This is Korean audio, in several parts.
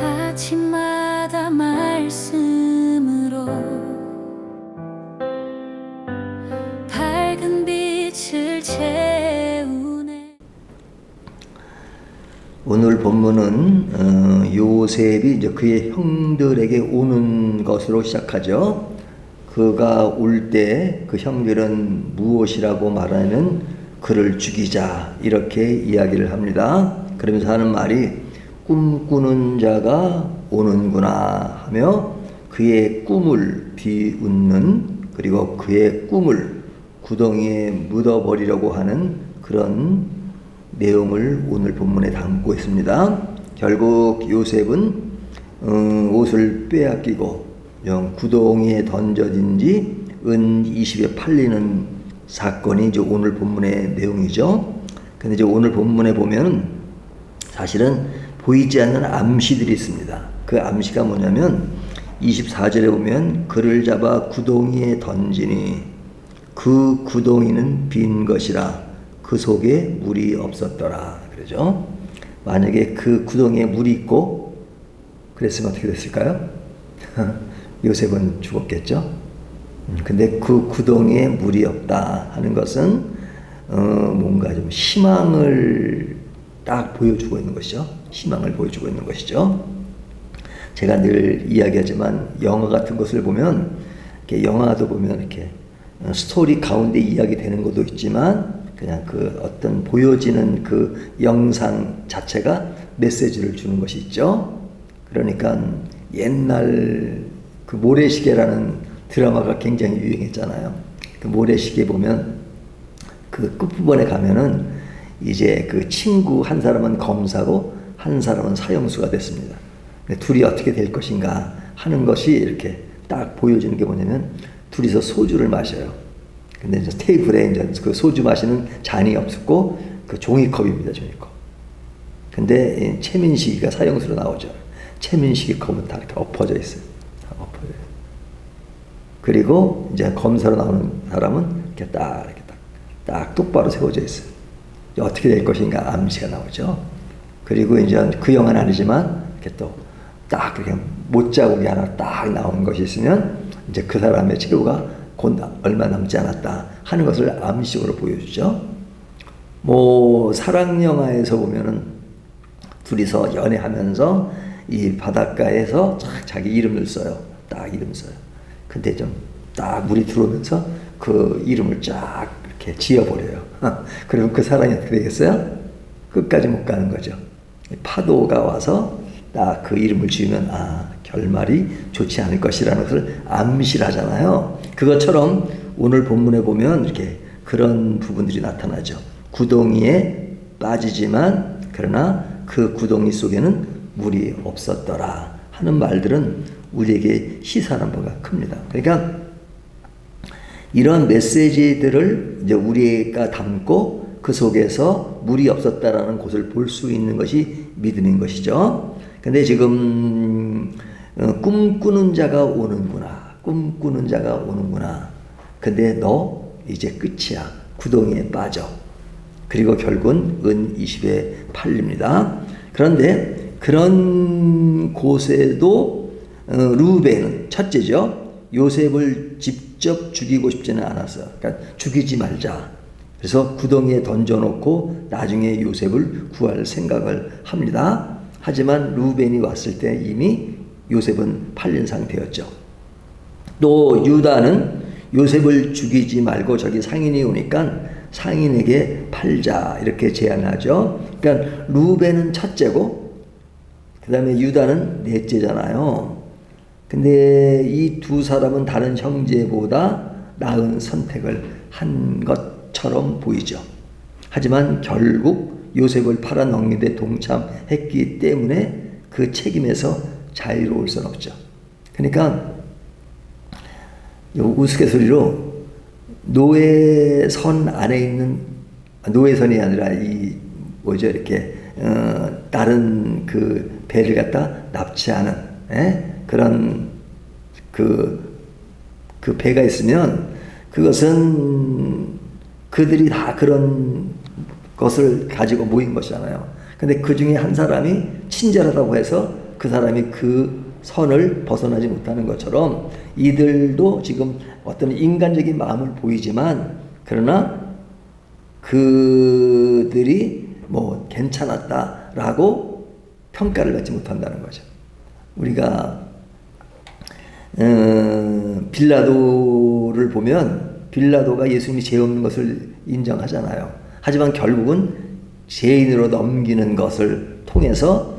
아침마다 말씀으로 밝은 빛을 채우네. 오늘 본문은 요셉이 이제 그의 형들에게 오는 것으로 시작하죠. 그가 올 때 그 형들은 무엇이라고 말하면 그를 죽이자 이렇게 이야기를 합니다. 그러면서 하는 말이 꿈꾸는 자가 오는구나 하며 그의 꿈을 비웃는, 그리고 그의 꿈을 구덩이에 묻어버리려고 하는 그런 내용을 오늘 본문에 담고 있습니다. 결국 요셉은 옷을 빼앗기고 구덩이에 던져진 지 은 20에 팔리는 사건이 이제 오늘 본문의 내용이죠. 근데 이제 오늘 본문에 보면 사실은 보이지 않는 암시들이 있습니다. 그 암시가 뭐냐면 24절에 보면 그를 잡아 구덩이에 던지니 그 구덩이는 빈 것이라 그 속에 물이 없었더라. 그러죠. 만약에 그 구덩이에 물이 있고 그랬으면 어떻게 됐을까요? 요셉은 죽었겠죠. 근데 그 구덩이에 물이 없다 하는 것은 뭔가 좀 희망을 딱 보여주고 있는 것이죠. 희망을 보여주고 있는 것이죠. 제가 늘 이야기하지만 영화 같은 것을 보면, 이렇게 영화도 보면 이렇게 스토리 가운데 이야기 되는 것도 있지만 그냥 그 어떤 보여지는 그 영상 자체가 메시지를 주는 것이 있죠. 그러니까 옛날 그 모래시계라는 드라마가 굉장히 유행했잖아요. 그 모래시계 보면 그 끝부분에 가면은 이제 그 친구 한 사람은 검사고 한 사람은 사형수가 됐습니다. 둘이 어떻게 될 것인가 하는 것이 이렇게 딱 보여지는 게 뭐냐면 둘이서 소주를 마셔요. 근데 이제 테이블에 이제 그 소주 마시는 잔이 없었고 그 종이컵입니다, 종이컵. 근데 최민식이가 사형수로 나오죠. 최민식의 컵은 다 이렇게 엎어져 있어요. 다 엎어져 있어요. 그리고 이제 검사로 나오는 사람은 이렇게 딱 똑바로 세워져 있어요. 어떻게 될 것인가 암시가 나오죠. 그리고 이제 그 영화는 아니지만 이렇게 또 딱 그렇게 못자국이 하나 딱 나오는 것이 있으면 이제 그 사람의 최후가 곧 얼마 남지 않았다 하는 것을 암시적으로 보여주죠. 뭐 사랑 영화에서 보면은 둘이서 연애하면서 이 바닷가에서 자기 이름을 써요. 딱 이름 써요. 근데 좀 딱 물이 들어오면서 그 이름을 쫙 이렇게 지어버려요. 그러면 그 사랑이 어떻게 되겠어요? 끝까지 못 가는 거죠. 파도가 와서 딱 그 이름을 지으면 결말이 좋지 않을 것이라는 것을 암시를 하잖아요. 그것처럼 오늘 본문에 보면 이렇게 그런 부분들이 나타나죠. 구덩이에 빠지지만 그러나 그 구덩이 속에는 물이 없었더라 하는 말들은 우리에게 시사하는 바가 큽니다. 그러니까 이런 메시지들을 이제 우리가 담고 그 속에서 물이 없었다라는 것을 볼 수 있는 것이 믿음인 것이죠. 근데 지금 꿈꾸는 자가 오는구나. 꿈꾸는 자가 오는구나. 근데 너 이제 끝이야. 구덩이에 빠져. 그리고 결국은 은 20에 팔립니다. 그런데 그런 곳에도 루벤은 첫째죠. 요셉을 직접 죽이고 싶지는 않았어요. 그러니까 죽이지 말자. 그래서 구덩이에 던져놓고 나중에 요셉을 구할 생각을 합니다. 하지만 루벤이 왔을 때 이미 요셉은 팔린 상태였죠. 또 유다는 요셉을 죽이지 말고 저기 상인이 오니까 상인에게 팔자 이렇게 제안하죠. 그러니까 루벤은 첫째고 그 다음에 유다는 넷째잖아요. 근데 이 두 사람은 다른 형제보다 나은 선택을 한 것처럼 보이죠. 하지만 결국 요셉을 팔아넘긴 데 동참했기 때문에 그 책임에서 자유로울 수는 없죠. 그러니까 우스갯소리로 노예선 안에 있는, 노예선이 아니라 이렇게 다른 그 배를 갖다 납치하는 그런 그 배가 있으면 그것은 그들이 다 그런 것을 가지고 모인 것이잖아요. 근데 그 중에 한 사람이 친절하다고 해서 그 사람이 그 선을 벗어나지 못하는 것처럼 이들도 지금 어떤 인간적인 마음을 보이지만 그러나 그들이 뭐 괜찮았다라고 평가를 받지 못한다는 거죠. 우리가 빌라도를 보면 빌라도가 예수님이 죄 없는 것을 인정하잖아요. 하지만 결국은 죄인으로 넘기는 것을 통해서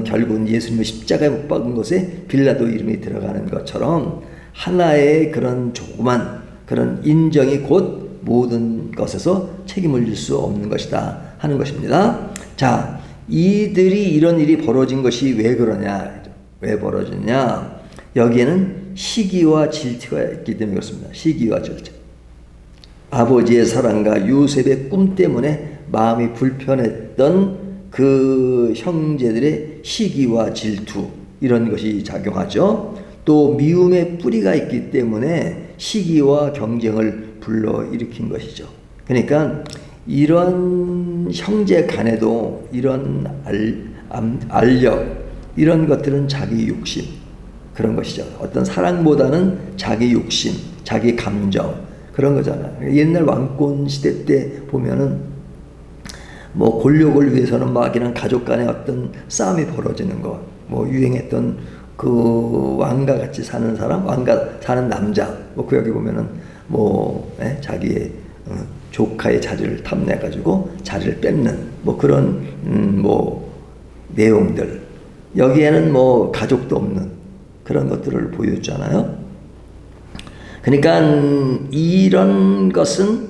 결국은 예수님을 십자가에 못 박은 것에 빌라도 이름이 들어가는 것처럼 하나의 그런 조그만 그런 인정이 곧 모든 것에서 책임을 질 수 없는 것이다 하는 것입니다. 자, 이들이 이런 일이 벌어진 것이 왜 그러냐? 왜 벌어졌냐? 여기에는 시기와 질투가 있기 때문에 그렇습니다. 시기와 질투. 아버지의 사랑과 요셉의 꿈 때문에 마음이 불편했던 그 형제들의 시기와 질투 이런 것이 작용하죠. 또 미움의 뿌리가 있기 때문에 시기와 경쟁을 불러일으킨 것이죠. 그러니까 이런 형제 간에도 이런 알력 이런 것들은 자기 욕심 그런 것이죠. 어떤 사랑보다는 자기 욕심, 자기 감정 그런 거잖아요. 옛날 왕권 시대 때 보면은 뭐 권력을 위해서는 막 그냥 가족 간에 어떤 싸움이 벌어지는 거, 뭐 유행했던 그 왕과 같이 사는 사람, 왕과 사는 남자, 뭐 그 여기 보면은 뭐 자기의 조카의 자리를 탐내가지고 자리를 뺏는 뭐 그런 뭐 내용들 여기에는 뭐 가족도 없는 그런 것들을 보여줬잖아요. 그러니까 이런 것은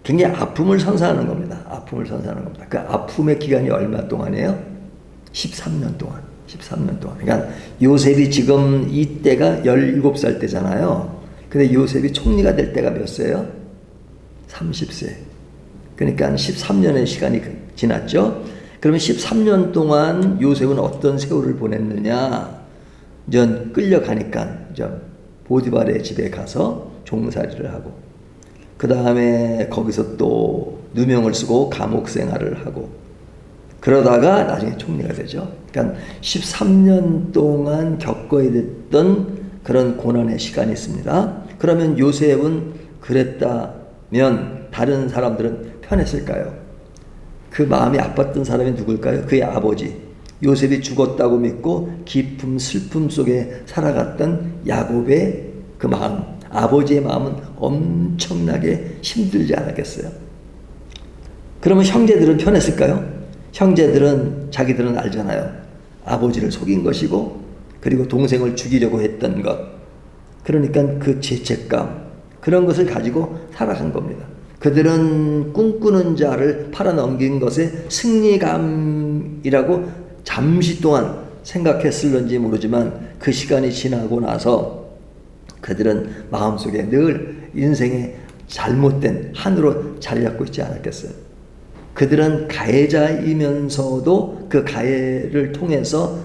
굉장히 아픔을 선사하는 겁니다. 아픔을 선사하는 겁니다. 그 아픔의 기간이 얼마 동안이에요? 13년 동안. 13년 동안. 그러니까 요셉이 지금 이때가 17살 때잖아요. 근데 요셉이 총리가 될 때가 몇 세예요? 30세. 그러니까 13년의 시간이 지났죠. 그러면 13년 동안 요셉은 어떤 세월을 보냈느냐? 전 끌려가니까 보디발의 집에 가서 종살이를 하고 그 다음에 거기서 또 누명을 쓰고 감옥 생활을 하고 그러다가 나중에 총리가 되죠. 그러니까 13년 동안 겪어야 됐던 그런 고난의 시간이 있습니다. 그러면 요셉은 그랬다면 다른 사람들은 편했을까요? 그 마음이 아팠던 사람이 누굴까요? 그의 아버지. 요셉이 죽었다고 믿고 깊은 슬픔 속에 살아갔던 야곱의 그 마음, 아버지의 마음은 엄청나게 힘들지 않았겠어요? 그러면 형제들은 편했을까요? 형제들은 자기들은 알잖아요. 아버지를 속인 것이고 그리고 동생을 죽이려고 했던 것. 그러니까 그 죄책감 그런 것을 가지고 살아간 겁니다. 그들은 꿈꾸는 자를 팔아넘긴 것에 승리감이라고 잠시 동안 생각했을런지 모르지만 그 시간이 지나고 나서 그들은 마음속에 늘 인생의 잘못된 한으로 자리 잡고 있지 않았겠어요? 그들은 가해자이면서도 그 가해를 통해서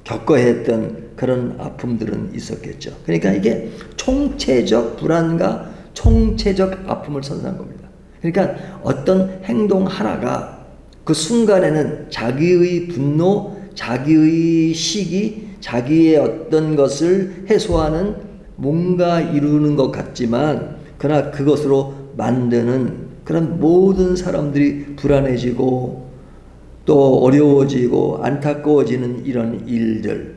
겪어야 했던 그런 아픔들은 있었겠죠. 그러니까 이게 총체적 불안과 총체적 아픔을 선사한 겁니다. 그러니까 어떤 행동 하나가 그 순간에는 자기의 분노, 자기의 시기, 자기의 어떤 것을 해소하는 뭔가 이루는 것 같지만 그러나 그것으로 만드는 그런 모든 사람들이 불안해지고 또 어려워지고 안타까워지는 이런 일들,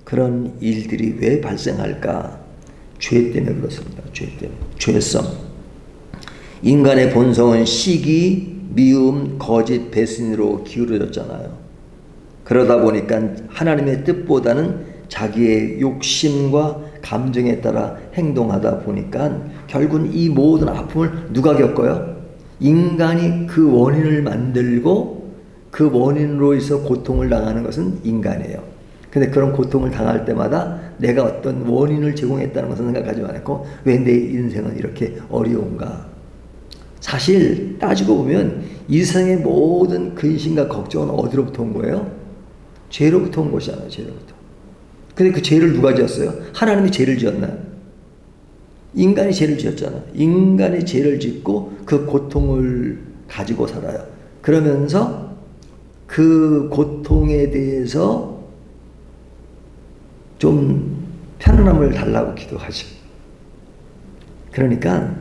그런 일들이 왜 발생할까? 죄 때문에 그렇습니다. 죄 때문에. 죄성. 인간의 본성은 시기, 미움, 거짓, 배신으로 기울어졌잖아요. 그러다 보니까 하나님의 뜻보다는 자기의 욕심과 감정에 따라 행동하다 보니까 결국은 이 모든 아픔을 누가 겪어요? 인간이 그 원인을 만들고 그 원인으로 해서 고통을 당하는 것은 인간이에요. 근데 그런 고통을 당할 때마다 내가 어떤 원인을 제공했다는 것은 생각하지 않았고 왜 내 인생은 이렇게 어려운가? 사실 따지고 보면 이 세상의 모든 근심과 걱정은 어디로부터 온 거예요? 죄로부터 온 것이잖아요. 죄로부터. 근데 그 죄를 누가 지었어요? 하나님이 죄를 지었나요? 인간이 죄를 지었잖아요. 인간이 죄를 짓고 그 고통을 가지고 살아요. 그러면서 그 고통에 대해서 좀 편안함을 달라고 기도하죠. 그러니까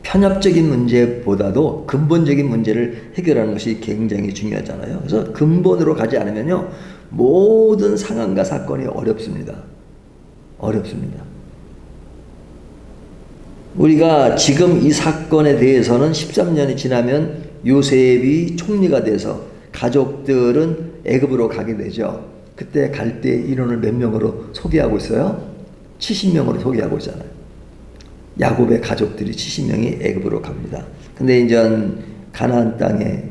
편협적인 문제보다도 근본적인 문제를 해결하는 것이 굉장히 중요하잖아요. 그래서 근본으로 가지 않으면요, 모든 상황과 사건이 어렵습니다. 어렵습니다. 우리가 지금 이 사건에 대해서는 13년이 지나면 요셉이 총리가 돼서 가족들은 애굽으로 가게 되죠. 그때 갈 때 인원을 몇 명으로 소개하고 있어요? 70명으로 소개하고 있잖아요. 야곱의 가족들이 70명이 애굽으로 갑니다. 근데 이제 가나안 땅에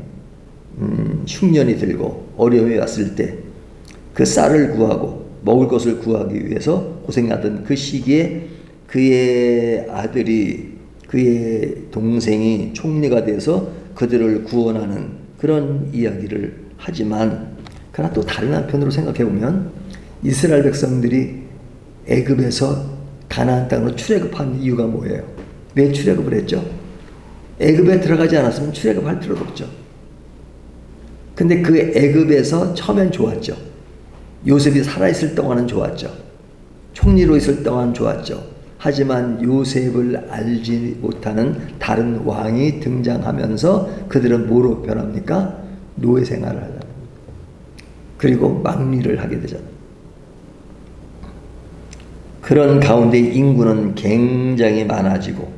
흉년이 들고 어려움이 왔을 때 그 쌀을 구하고 먹을 것을 구하기 위해서 고생하던 그 시기에 그의 아들이, 그의 동생이 총리가 돼서 그들을 구원하는 그런 이야기를 하지만, 그러나 또 다른 한편으로 생각해 보면 이스라엘 백성들이 애굽에서 가나안 땅으로 출애굽한 이유가 뭐예요? 왜 출애굽을 했죠? 애굽에 들어가지 않았으면 출애굽할 필요도 없죠. 근데 그 애굽에서 처음엔 좋았죠. 요셉이 살아있을 동안은 좋았죠. 총리로 있을 동안 좋았죠. 하지만 요셉을 알지 못하는 다른 왕이 등장하면서 그들은 뭐로 변합니까? 노예 생활을 하잖아요. 그리고 막리를 하게 되잖아요. 그런 가운데 인구는 굉장히 많아지고,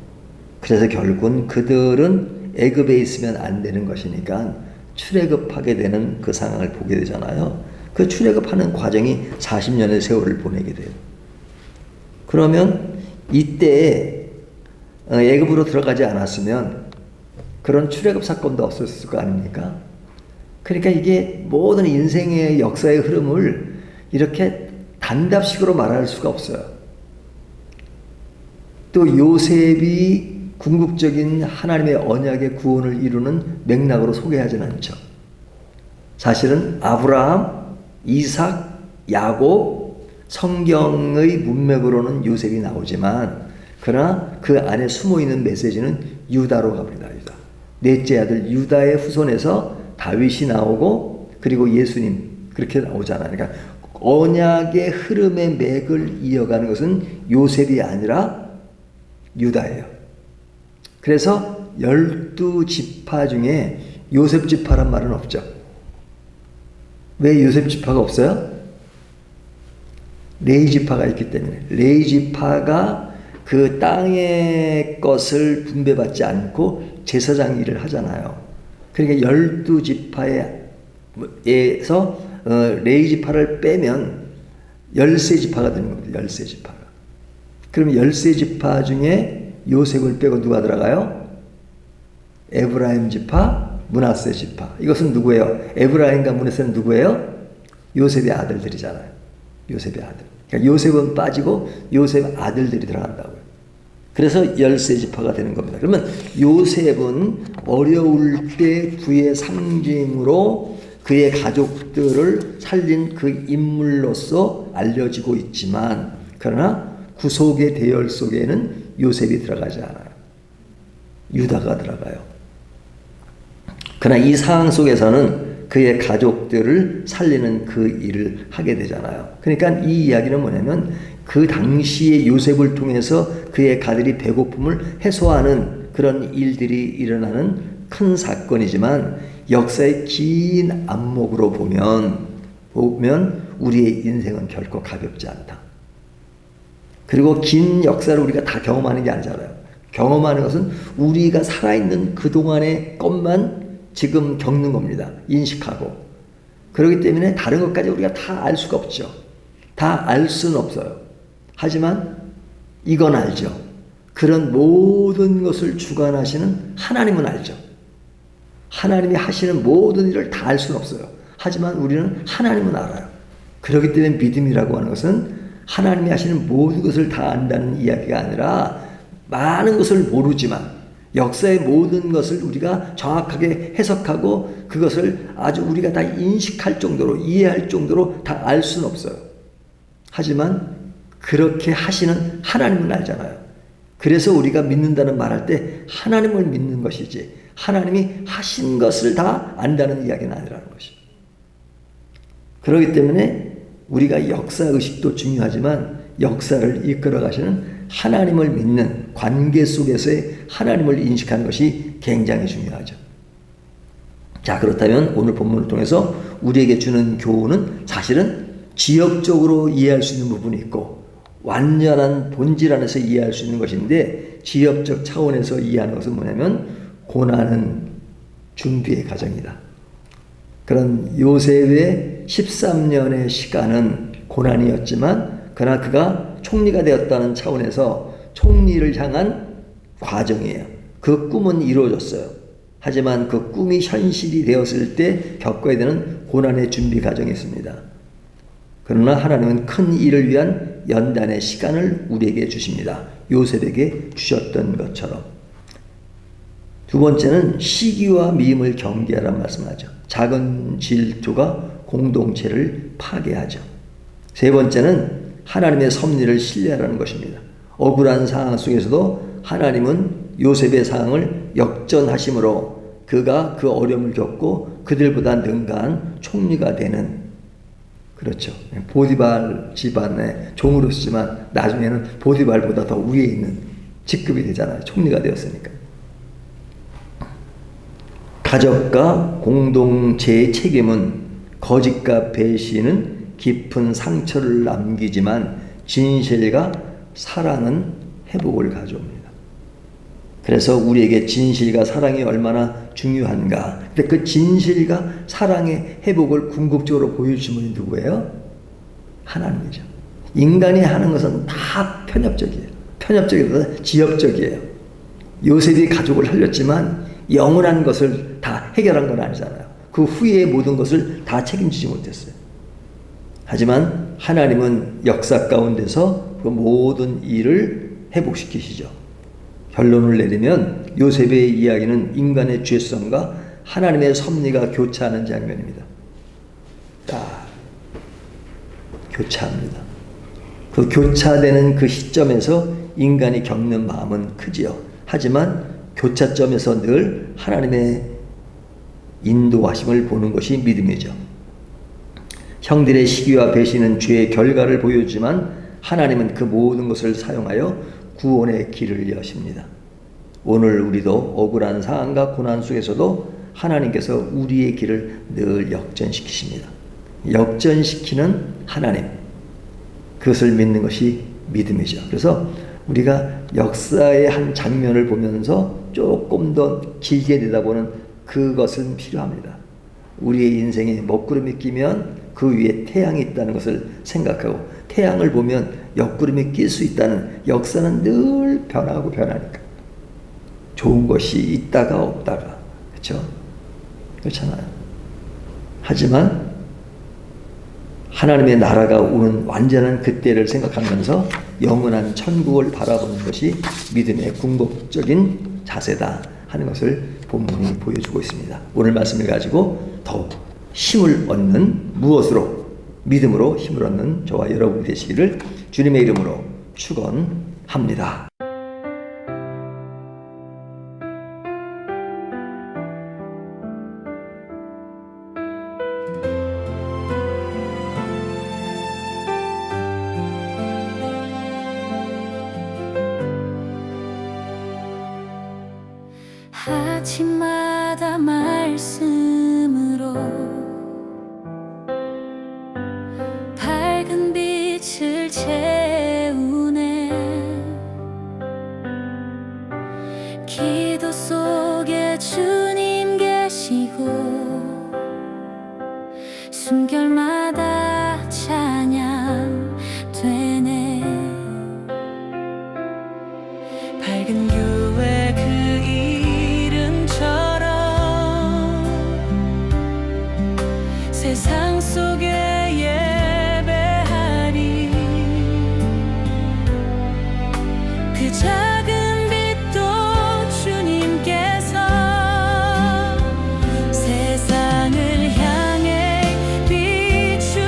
그래서 결국은 그들은 애굽에 있으면 안 되는 것이니까 출애굽하게 되는 그 상황을 보게 되잖아요. 그 출애굽하는 과정이 40년의 세월을 보내게 돼요. 그러면 이때 애굽으로 들어가지 않았으면 그런 출애굽 사건도 없었을 거 아닙니까? 그러니까 이게 모든 인생의 역사의 흐름을 이렇게 단답식으로 말할 수가 없어요. 또 요셉이 궁극적인 하나님의 언약의 구원을 이루는 맥락으로 소개하지는 않죠. 사실은 아브라함, 이삭, 야곱, 성경의 문맥으로는 요셉이 나오지만, 그러나 그 안에 숨어있는 메시지는 유다로 갑니다. 유다. 넷째 아들 유다의 후손에서 다윗이 나오고, 그리고 예수님, 그렇게 나오잖아요. 그러니까 언약의 흐름의 맥을 이어가는 것은 요셉이 아니라 유다예요. 그래서 12지파 중에 요셉 지파란 말은 없죠. 왜 요셉 지파가 없어요? 레위 지파가 있기 때문에. 레위 지파가 그 땅의 것을 분배받지 않고 제사장 일을 하잖아요. 그러니까 12지파에서 레위 지파를 빼면 13지파가 되는 겁니다. 13지파가. 그러면 13지파 중에 요셉을 빼고 누가 들어가요? 에브라임 지파, 므낫세 지파. 이것은 누구예요? 에브라임과 므낫세는 누구예요? 요셉의 아들들이잖아요. 요셉의 아들. 그러니까 요셉은 빠지고 요셉 아들들이 들어간다고요. 그래서 13지파가 되는 겁니다. 그러면 요셉은 어려울 때 부의 상징으로 그의 가족들을 살린 그 인물로서 알려지고 있지만, 그러나 구속의 대열 속에는 요셉이 들어가지 않아요. 유다가 들어가요. 그러나 이 상황 속에서는 그의 가족들을 살리는 그 일을 하게 되잖아요. 그러니까 이 이야기는 뭐냐면, 그 당시에 요셉을 통해서 그의 가들이 배고픔을 해소하는 그런 일들이 일어나는 큰 사건이지만, 역사의 긴 안목으로 보면 우리의 인생은 결코 가볍지 않다. 그리고 긴 역사를 우리가 다 경험하는 게 아니잖아요. 경험하는 것은 우리가 살아있는 그동안의 것만 지금 겪는 겁니다. 인식하고. 그렇기 때문에 다른 것까지 우리가 다 알 수가 없죠. 다 알 수는 없어요. 하지만 이건 알죠. 그런 모든 것을 주관하시는 하나님은 알죠. 하나님이 하시는 모든 일을 다 알 수는 없어요. 하지만 우리는 하나님은 알아요. 그렇기 때문에 믿음이라고 하는 것은 하나님이 하시는 모든 것을 다 안다는 이야기가 아니라, 많은 것을 모르지만 역사의 모든 것을 우리가 정확하게 해석하고 그것을 아주 우리가 다 인식할 정도로, 이해할 정도로 다 알 수는 없어요. 하지만 그렇게 하시는 하나님은 알잖아요. 그래서 우리가 믿는다는 말할 때 하나님을 믿는 것이지 하나님이 하신 것을 다 안다는 이야기는 아니라는 것입니다. 그렇기 때문에 우리가 역사의식도 중요하지만 역사를 이끌어 가시는 하나님을 믿는 관계 속에서의 하나님을 인식하는 것이 굉장히 중요하죠. 자, 그렇다면 오늘 본문을 통해서 우리에게 주는 교훈은 사실은 지역적으로 이해할 수 있는 부분이 있고 완전한 본질 안에서 이해할 수 있는 것인데 지역적 차원에서 이해하는 것은 뭐냐면 고난은 준비의 과정이다. 그런 요셉의 13년의 시간은 고난이었지만 그러나 그가 총리가 되었다는 차원에서 총리를 향한 과정이에요. 그 꿈은 이루어졌어요. 하지만 그 꿈이 현실이 되었을 때 겪어야 되는 고난의 준비 과정이 있습니다. 그러나 하나님은 큰 일을 위한 연단의 시간을 우리에게 주십니다. 요셉에게 주셨던 것처럼. 두 번째는 시기와 미움을 경계하라는 말씀을 하죠. 작은 질투가 공동체를 파괴하죠. 세 번째는 하나님의 섭리를 신뢰하라는 것입니다. 억울한 상황 속에서도 하나님은 요셉의 상황을 역전하심으로 그가 그 어려움을 겪고 그들보다 능가한 총리가 되는, 그렇죠, 보디발 집안의 종으로 쓰지만 나중에는 보디발보다 더 위에 있는 직급이 되잖아요. 총리가 되었으니까. 가족과 공동체의 책임은 거짓과 배신은 깊은 상처를 남기지만 진실과 사랑은 회복을 가져옵니다. 그래서 우리에게 진실과 사랑이 얼마나 중요한가. 근데 그 진실과 사랑의 회복을 궁극적으로 보여주신 분이 누구예요? 하나님이죠. 인간이 하는 것은 다 편협적이에요. 편협적이보다 지엽적이에요. 요셉이 가족을 살렸지만 영원한 것을 다 해결한 건 아니잖아요. 그 후에 모든 것을 다 책임지지 못했어요. 하지만 하나님은 역사 가운데서 그 모든 일을 회복시키시죠. 결론을 내리면 요셉의 이야기는 인간의 죄성과 하나님의 섭리가 교차하는 장면입니다. 교차합니다. 그 교차되는 그 시점에서 인간이 겪는 마음은 크지요. 하지만 교차점에서 늘 하나님의 인도하심을 보는 것이 믿음이죠. 형들의 시기와 배신은 죄의 결과를 보여주지만 하나님은 그 모든 것을 사용하여 구원의 길을 여십니다. 오늘 우리도 억울한 상황과 고난 속에서도 하나님께서 우리의 길을 늘 역전시키십니다. 역전시키는 하나님, 그것을 믿는 것이 믿음이죠. 그래서 우리가 역사의 한 장면을 보면서 조금 더 길게 내다보는 그것은 필요합니다. 우리의 인생에 먹구름이 끼면 그 위에 태양이 있다는 것을 생각하고 태양을 보면 옆구름이 낄 수 있다는, 역사는 늘 변하고 변하니까 좋은 것이 있다가 없다가, 그렇죠? 그렇잖아요. 하지만 하나님의 나라가 오는 완전한 그때를 생각하면서 영원한 천국을 바라보는 것이 믿음의 궁극적인 자세다 하는 것을 본문이 보여주고 있습니다. 오늘 말씀을 가지고 더욱 힘을 얻는, 무엇으로? 믿음으로 힘을 얻는 저와 여러분이 되시기를 주님의 이름으로 축원합니다. 아침마다 말씀으로 밝은 빛을 채우네. 기도 속에 주님 계시고 숨결마다 찬양 되네. 밝은 교회 그 세상 속에 예배하리. 그 작은 빛도 주님께서 세상을 향해 비추